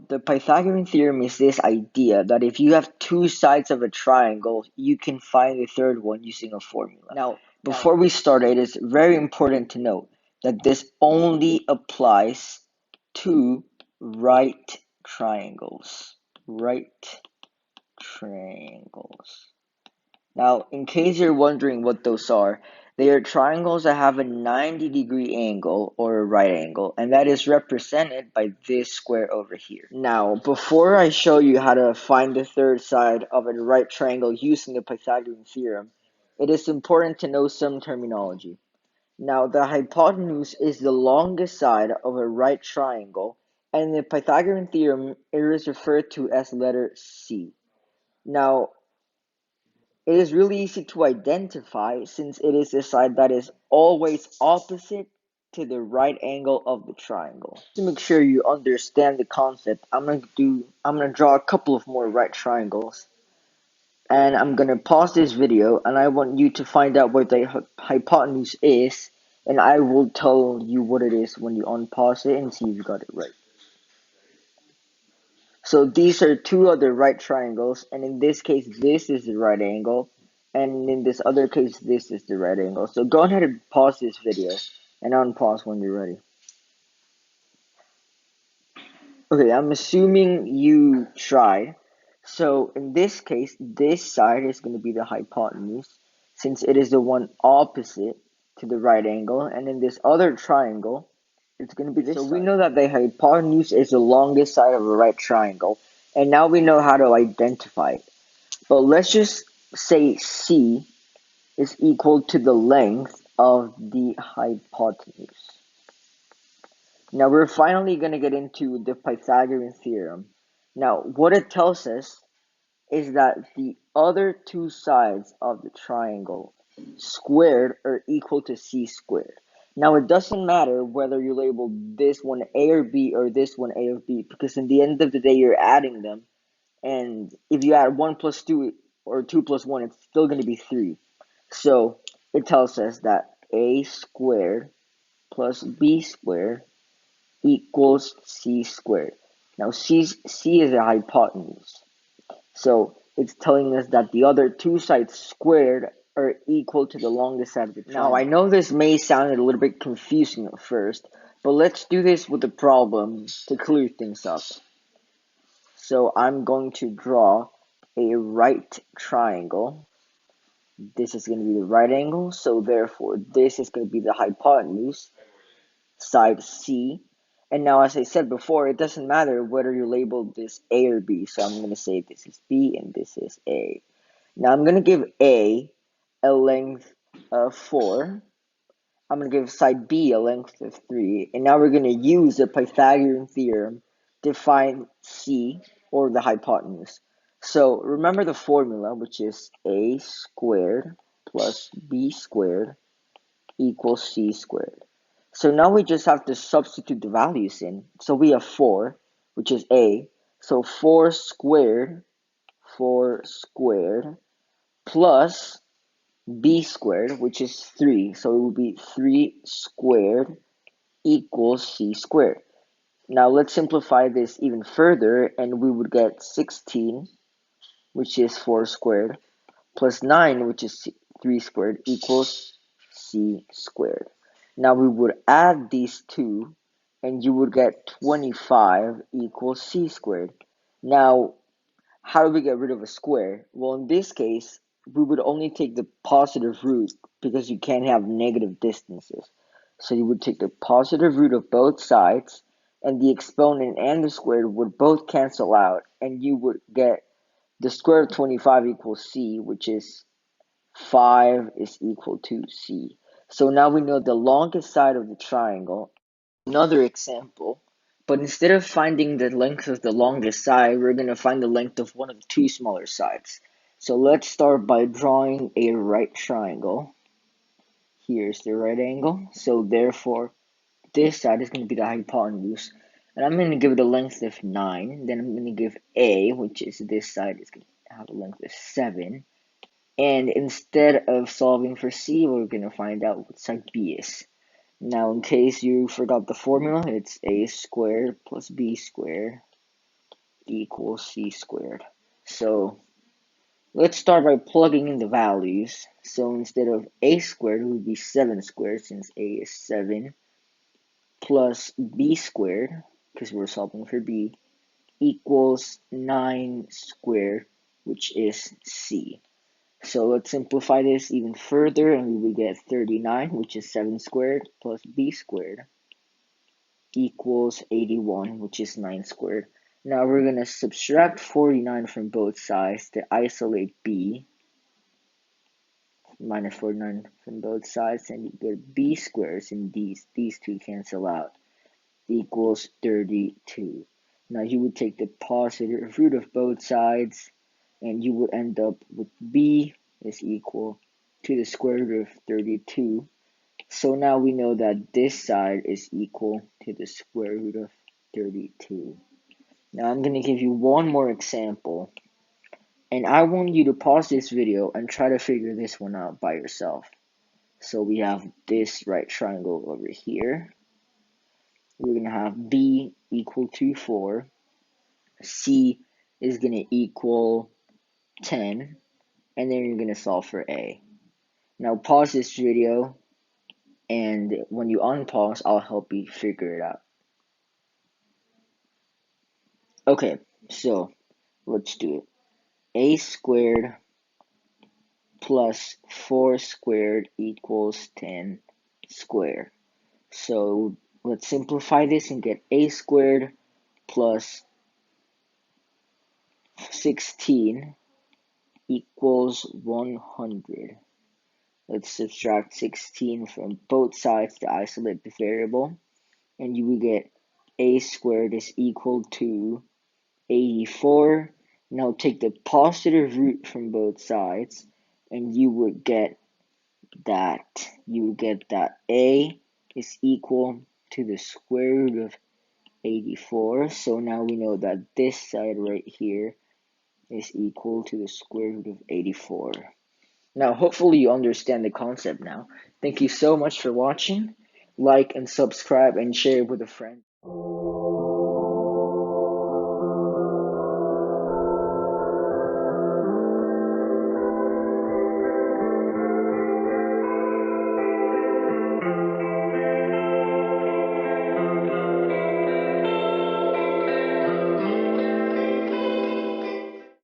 the Pythagorean theorem is this idea that if you have two sides of a triangle, you can find the third one using a formula. Now, before we start, it is very important to note that this only applies to right triangles. Right triangles. Now, in case you're wondering what those are, they are triangles that have a 90-degree angle or a right angle, and that is represented by this square over here. Now, before I show you how to find the third side of a right triangle using the Pythagorean theorem, it is important to know some terminology. Now, the hypotenuse is the longest side of a right triangle, and in the Pythagorean theorem, it is referred to as letter C. Now, it is really easy to identify since it is the side that is always opposite to the right angle of the triangle. To make sure you understand the concept, I'm gonna draw a couple of more right triangles. And I'm gonna pause this video and I want you to find out what the hypotenuse is, and I will tell you what it is when you unpause it and see if you got it right. So these are two other right triangles, and in this case, this is the right angle, and in this other case, this is the right angle. So go ahead and pause this video, and unpause when you're ready. Okay, I'm assuming you tried. So in this case, this side is going to be the hypotenuse, since it is the one opposite to the right angle, and in this other triangle, it's going to be this side. So we know that the hypotenuse is the longest side of a right triangle, and now we know how to identify it. But let's just say C is equal to the length of the hypotenuse. Now we're finally going to get into the Pythagorean theorem. Now what it tells us is that the other two sides of the triangle squared are equal to C squared. Now it doesn't matter whether you label this one A or B or this one A or B, because in the end of the day you're adding them, and if you add 1 plus 2 or 2 plus 1, it's still going to be 3. So it tells us that A squared plus B squared equals C squared. Now C is a hypotenuse. So it's telling us that the other two sides squared are equal to the longest side of the triangle. Now I know this may sound a little bit confusing at first, but let's do this with a problem to clear things up. So I'm going to draw a right triangle. This is going to be the right angle, so therefore this is going to be the hypotenuse, side C. And now, as I said before, it doesn't matter whether you label this A or B. So I'm going to say this is B and this is A. Now I'm going to give A a length of 4. I'm going to give side B a length of 3. And now we're going to use the Pythagorean theorem to find C, or the hypotenuse. So remember the formula, which is A squared plus B squared equals C squared. So now we just have to substitute the values in. So we have 4, which is A. So 4 squared plus B squared, which is 3. So it will be 3 squared equals C squared. Now let's simplify this even further, and we would get 16, which is 4 squared, plus 9, which is 3 squared, equals C squared. Now we would add these two, and you would get 25 equals C squared. Now, how do we get rid of a square? Well, in this case, we would only take the positive root because you can't have negative distances. So you would take the positive root of both sides, and the exponent and the square would both cancel out, and you would get the square of 25 equals C, which is 5 is equal to C. So now we know the longest side of the triangle. Another example, but instead of finding the length of the longest side, we're going to find the length of one of the two smaller sides. So let's start by drawing a right triangle. Here's the right angle. So therefore, this side is going to be the hypotenuse. And I'm going to give it a length of 9. Then I'm going to give A, which is this side, is going to have a length of 7. And instead of solving for C, we're going to find out what side B is. Now, in case you forgot the formula, it's A squared plus B squared equals c squared. So let's start by plugging in the values. So instead of a squared, it would be 7 squared, since a is 7, plus b squared, because we're solving for b, equals 9 squared, which is c. So let's simplify this even further, and we will get 39, which is 7 squared, plus b squared equals 81, which is 9 squared. Now we're going to subtract 49 from both sides to isolate b, minus 49 from both sides, and you get b squares, and these two cancel out, equals 32. Now you would take the positive root of both sides, and you would end up with b is equal to the square root of 32. So now we know that this side is equal to the square root of 32. Now I'm going to give you one more example, and I want you to pause this video and try to figure this one out by yourself. So we have this right triangle over here. We're going to have b equal to 4. C is going to equal 10. And then you're going to solve for a. Now pause this video, and when you unpause, I'll help you figure it out. Okay, so let's do it. A squared plus 4 squared equals 10 squared. So let's simplify this and get a squared plus 16 equals 100. Let's subtract 16 from both sides to isolate the variable, and you will get a squared is equal to 84. Now take the positive root from both sides, and you would get that a is equal to the square root of 84. So now we know that this side right here is equal to the square root of 84. Now hopefully you understand the concept now. Thank you so much for watching. Like and subscribe and share it with a friend.